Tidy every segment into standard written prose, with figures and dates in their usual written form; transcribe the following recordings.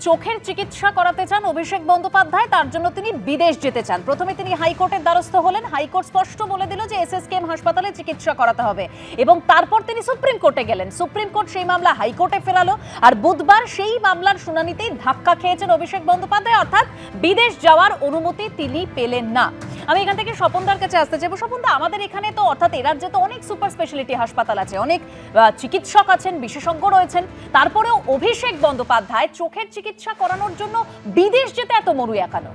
চোখের চিকিৎসা করাতে চান অভিষেক বন্দ্যোপাধ্যায়, তার জন্য তিনি বিদেশ যেতে চান। প্রথমে তিনি হাইকোর্টের দ্বারস্থ হলেন। হাইকোর্ট স্পষ্ট বলে দিল যে এসএসকেএম হাসপাতালে চিকিৎসা করাতে হবে এবং তারপর তিনি সুপ্রিম কোর্টে গেলেন। সুপ্রিম কোর্ট সেই মামলা হাইকোর্টে ফেরালো আর বুধবার সেই মামলার শুনানিতেই ধাক্কা খেয়েছেন অভিষেক বন্দ্যোপাধ্যায়, অর্থাৎ বিদেশ যাওয়ার অনুমতি তিনি পেলেন না। আমি এখান থেকে স্বপনদার কাছে আসতে চাইবো। স্বপনদা, আমাদের এখানে তো অর্থাৎ এ রাজ্যে তো অনেক সুপার স্পেশালিটি হাসপাতাল আছে, অনেক চিকিৎসক আছেন, বিশেষজ্ঞ রয়েছেন, তারপরেও অভিষেক বন্দ্যোপাধ্যায় চোখের চিকিৎসা করানোর জন্য বিদেশ যেতে এত মরুয়া কেন?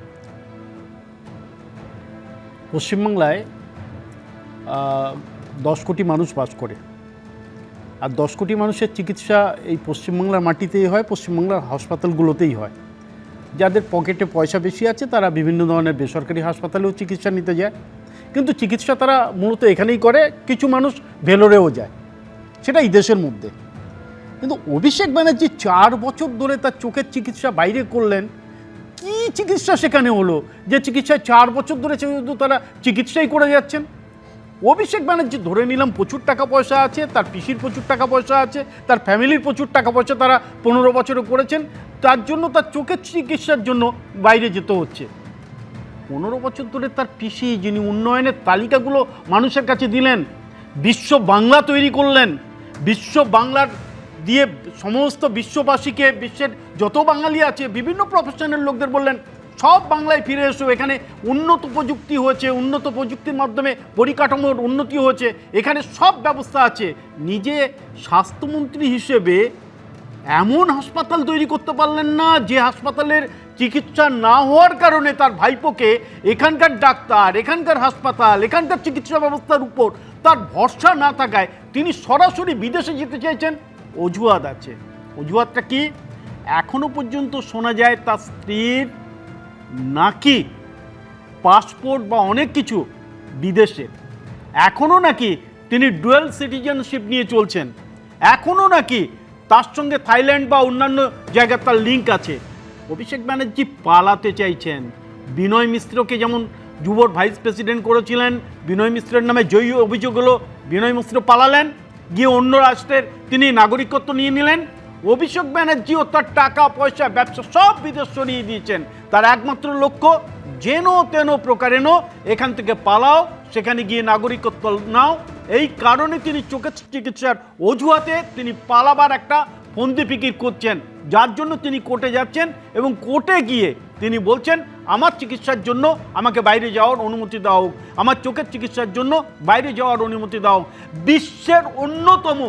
পশ্চিমবাংলায় 10 কোটি মানুষ বাস করে, আর 10 কোটি মানুষের চিকিৎসা এই পশ্চিমবাংলার মাটিতেই হয়, পশ্চিমবাংলার হাসপাতালগুলোতেই হয়। যাদের পকেটে পয়সা বেশি আছে তারা বিভিন্ন ধরনের বেসরকারি হাসপাতালেও চিকিৎসা নিতে যায়, কিন্তু চিকিৎসা তারা মূলত এখানেই করে। কিছু মানুষ ভেলোরেও যায়, সেটা এই দেশের মধ্যে। কিন্তু অভিষেক ব্যানার্জি 4 বছর ধরে তার চোখের চিকিৎসা বাইরে করলেন। কি চিকিৎসা সেখানে হলো যে চিকিৎসায় 4 বছর ধরে শুধু তারা চিকিৎসাই করে যাচ্ছেন? অভিষেক ব্যানার্জি ধরে নিলাম প্রচুর টাকা পয়সা আছে, তার পিসির প্রচুর টাকা পয়সা আছে, তার ফ্যামিলির প্রচুর টাকা পয়সা তারা 15 বছরে করেছেন, তার জন্য তার চোখের চিকিৎসার জন্য বাইরে যেতে হচ্ছে। 15 বছর ধরে তার পিসি, যিনি উন্নয়নের তালিকাগুলো মানুষের কাছে দিলেন, বিশ্ব বাংলা তৈরি করলেন, বিশ্ব বাংলার দিয়ে সমস্ত বিশ্ববাসীকে, বিশ্বের যত বাঙালি আছে বিভিন্ন প্রফেশনের লোকদের বললেন সব বাংলায় ফিরে এসো, এখানে উন্নত প্রযুক্তি হয়েছে, উন্নত প্রযুক্তির মাধ্যমে পরিকাঠামোর উন্নতি হয়েছে, এখানে সব ব্যবস্থা আছে। নিজে স্বাস্থ্যমন্ত্রী হিসেবে এমন হাসপাতাল তৈরি করতে পারলেন না যে হাসপাতালের চিকিৎসা না হওয়ার কারণে তার ভাইপোকে এখানকার ডাক্তার, এখানকার হাসপাতাল, এখানকার চিকিৎসা ব্যবস্থার উপর তার ভরসা না থাকায় তিনি সরাসরি বিদেশে যেতে চাইছেন। অজুহাত আছে। অজুহাতটা কি? এখনো পর্যন্ত শোনা যায় তার স্ত্রীর নাকি পাসপোর্ট বা অনেক কিছু বিদেশে, এখনও নাকি তিনি ডুয়েল সিটিজেনশিপ নিয়ে চলছেন, এখনও নাকি তার সঙ্গে থাইল্যান্ড বা অন্যান্য জায়গার তার লিঙ্ক আছে। অভিষেক ব্যানার্জি পালাতে চাইছেন। বিনয় মিশ্রকে যেমন যুবর ভাইস প্রেসিডেন্ট করেছিলেন, বিনয় মিশ্রের নামে জয়ী অভিযোগ হলো, বিনয় মিশ্র পালালেন, গিয়ে অন্য রাষ্ট্রের তিনি নাগরিকত্ব নিয়ে নিলেন। অভিষেক ব্যানার্জিও তার টাকা পয়সা ব্যবসা সব বিদেশ সরিয়ে দিয়েছেন। তার একমাত্র লক্ষ্য যেন তেন প্রকারেণ এখান থেকে পালাও, সেখানে গিয়ে নাগরিকত্ব নাও। এই কারণে তিনি চোখের চিকিৎসার অজুহাতে তিনি পালাবার একটা ফন্দি ফিকির করছেন, যার জন্য তিনি কোর্টে যাচ্ছেন এবং কোর্টে গিয়ে তিনি বলছেন আমার চিকিৎসার জন্য আমাকে বাইরে যাওয়ার অনুমতি দাও, আমার চোখের চিকিৎসার জন্য বাইরে যাওয়ার অনুমতি দাও। বিশ্বের অন্যতম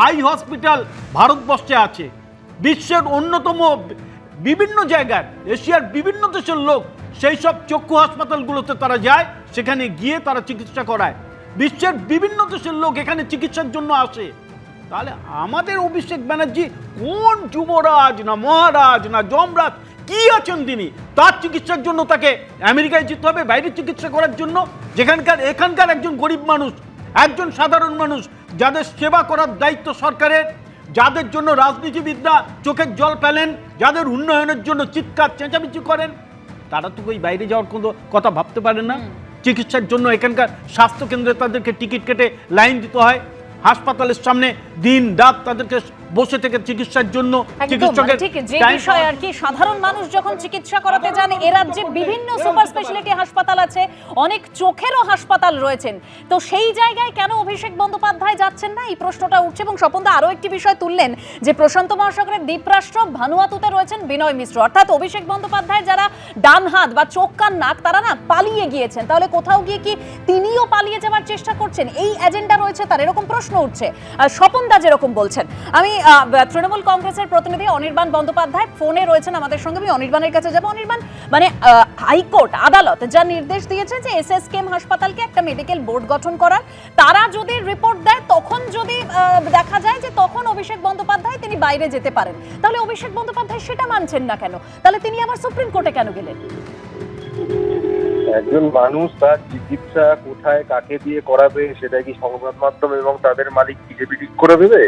আই হসপিটাল ভারতবর্ষে আছে, বিশ্বের অন্যতম বিভিন্ন জায়গার এশিয়ার বিভিন্ন দেশের লোক সেই সব চক্ষু হাসপাতালগুলোতে তারা যায়, সেখানে গিয়ে তারা চিকিৎসা করায়। বিশ্বের বিভিন্ন দেশের লোক এখানে চিকিৎসার জন্য আসে। তাহলে আমাদের অভিষেক ব্যানার্জি কোন যুবরাজ না মহারাজ না যমরাজ কি আছেন তিনি? তার চিকিৎসার জন্য তাকে আমেরিকায় যেতে হবে বাইরে চিকিৎসা করার জন্য, এখানকার একজন গরিব মানুষ, একজন সাধারণ মানুষ যাদের সেবা করার দায়িত্ব সরকারের, যাদের জন্য রাজনীতিবিদরা চোখের জল ফেলেন, যাদের উন্নয়নের জন্য চিৎকার চেঁচামেচি করেন, তারা তো ওই বাইরে যাওয়ার কোনো কথা ভাবতে পারেন না। চিকিৎসার জন্য এখানকার স্বাস্থ্যকেন্দ্রে তাদেরকে টিকিট কেটে লাইন দিতে হয়, হাসপাতালের সামনে দিন রাত তাদেরকে বসে থেকে চিকিৎসার জন্য চিকিৎসকের যে বিষয় আর কি, সাধারণ মানুষ যখন চিকিৎসা করাতে যান, এ রাজ্যে বিভিন্ন সুপার স্পেশালিটি হাসপাতাল আছে, অনেক চোখেরও হাসপাতাল রয়েছেন, তো সেই জায়গায় কেন অভিষেক বন্দ্যোপাধ্যায় যাচ্ছেন না, এই প্রশ্নটা উঠছে। এবং স্বপনদা আরো একটি বিষয় তুললেন যে প্রশান্ত মহাসাগরের দ্বীপরাষ্ট্র ভানুয়াতুতে রয়েছেন বিনয় মিশ্র, অর্থাৎ অভিষেক বন্দ্যোপাধ্যায় যারা ডান হাত বা চোখ কান নাক তারা না পালিয়ে গিয়েছেন, তাহলে কোথাও গিয়ে কি তিনিও পালিয়ে যাওয়ার চেষ্টা করছেন? এই এজেন্ডা রয়েছে তার, এরকম প্রশ্ন উঠছে। স্বপনদা যেরকম বলছেন, আমি তৃণমূল কংগ্রেসের প্রতিনিধি অনির্বাণ বন্দ্যোপাধ্যায় ফোনে রয়েছেন আমাদের সঙ্গে, আমি অনির্বাণের কাছে যাবো। অনির্বাণ, মানে হাইকোর্ট আদালত যা নির্দেশ দিয়েছে যে এসএসকেএম হাসপাতালকে একটা মেডিকেল বোর্ড গঠন করার, তারা যদি রিপোর্ট দেয় তখন যদি দেখা যায় যে তখন অভিষেক বন্দ্যোপাধ্যায় তিনি বাইরে যেতে পারেন, তাহলে অভিষেক বন্দ্যোপাধ্যায় সেটা মানছেন না কেন? তাহলে তিনি আবার সুপ্রিম কোর্টে কেন গেলেন? একজন মানুষ তার চিকিৎসা কোথায় কাকে দিয়ে করাবে সেটা কি সংবাদ মাধ্যম এবং তাদের মালিক বিজেপি ঠিক করে দেবে?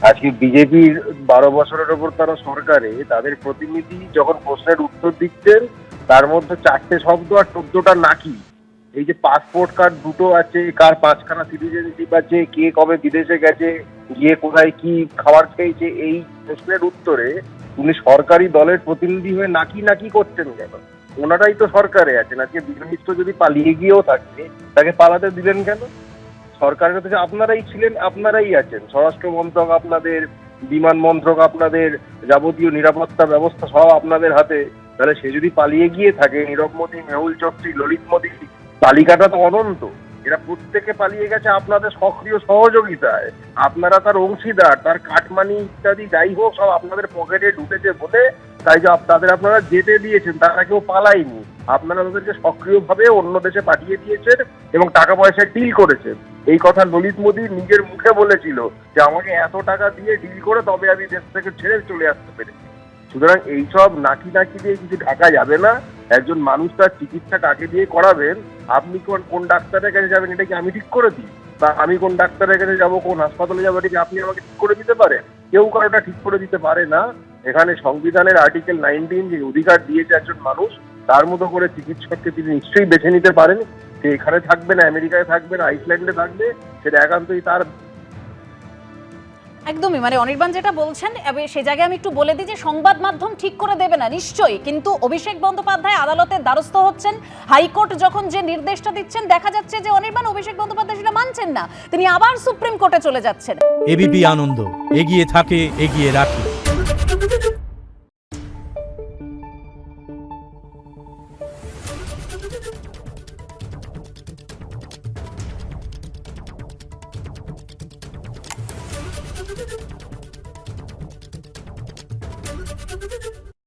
আজকে বিজেপির 12 বছরের ওপর তারা সরকারে তাদের প্রতিনিধি যখন প্রশ্নের উত্তর দিচ্ছেন তার মধ্যে 4টে শব্দ আর 14টা নাকি। এই যে পাসপোর্ট কার্ড দুটো আছে, কার 5খানা সিটিজেনশিপ আছে, কে কবে বিদেশে গেছে, গিয়ে কোথায় কি খাবার খেয়েছে, এই প্রশ্নের উত্তরে উনি সরকারি দলের প্রতিনিধি হয়ে নাকি নাকি করছেন কেন? ওনারাই তো সরকারে আছেন। আজকে বিজেপি যদি পালিয়ে গিয়েও থাকে, তাকে পালাতে দিলেন কেন? সরকারের কাছে আপনারাই ছিলেন, আপনারাই আছেন। স্বরাষ্ট্র মন্ত্রক আপনাদের, বিমান মন্ত্রক আপনাদের, যাবতীয় নিরাপত্তা ব্যবস্থা সব আপনাদের হাতে। তাহলে সে যদি পালিয়ে গিয়ে থাকে, নীরব মোদী, মেহুল চক্রী, ললিত মোদী, তালিকাটা তো অনন্ত। এরা প্রত্যেকে পালিয়ে গেছে আপনাদের সক্রিয় সহযোগিতায়। আপনারা তার অংশীদার, তার কাটমানি ইত্যাদি যাই হোক সব আপনাদের পকেটে ঢুকেছে বলে তাই যে তাদের আপনারা যেতে দিয়েছেন, তারা কেউ পালায়নি। আপনারা তাদেরকে সক্রিয়ভাবে অন্য দেশে পাঠিয়ে দিয়েছেন এবং টাকা পয়সা ডিল করেছেন। এই কথা ললিত মোদী নিজের মুখে বলেছিল যে আমাকে এত টাকা দিয়ে ডিল করে তবে আমি দেশ থেকে ছেড়ে চলে আসতে পেরেছি। সুতরাং এইসব নাকি নাকি দিয়ে কিছু ঢাকা যাবে না। একজন মানুষ তার চিকিৎসা কাকে দিয়ে করাবেন, আপনি কোন ডাক্তারের কাছে যাবেন এটা কি আমি ঠিক করে দিই? বা আমি কোন ডাক্তারের কাছে যাবো, কোন হাসপাতালে যাবো, এটা কি আপনি আমাকে ঠিক করে দিতে পারেন? কেউ কারোটা ঠিক করে দিতে পারে না। এখানে সংবিধানের আর্টিকেল 19 যে অধিকার দিয়েছে একজন মানুষ, তার মতো করে চিকিৎসককে তিনি নিশ্চয়ই বেছে নিতে পারেন। সে এখানে থাকবে না, আমেরিকায় থাকবে না, আইসল্যান্ডে থাকবে, সেটা একান্তই তার। একদমই, মানে অনির্বাণ যেটা বলছেন সে জায়গায় আমি একটু বলে দিই যে সংবাদ মাধ্যম ঠিক করে দেবে না নিশ্চয়ই, কিন্তু অভিষেক বন্দ্যোপাধ্যায় আদালতের দ্বারস্থ হচ্ছেন। হাইকোর্ট যখন যে নির্দেশটা দিচ্ছেন, দেখা যাচ্ছে যে অনির্বাণ অভিষেক বন্দ্যোপাধ্যায় সেটা মানছেন না, তিনি আবার সুপ্রিম কোর্টে চলে যাচ্ছেন। এবিপি আনন্দ, এগিয়ে থাকে, এগিয়ে রাখে।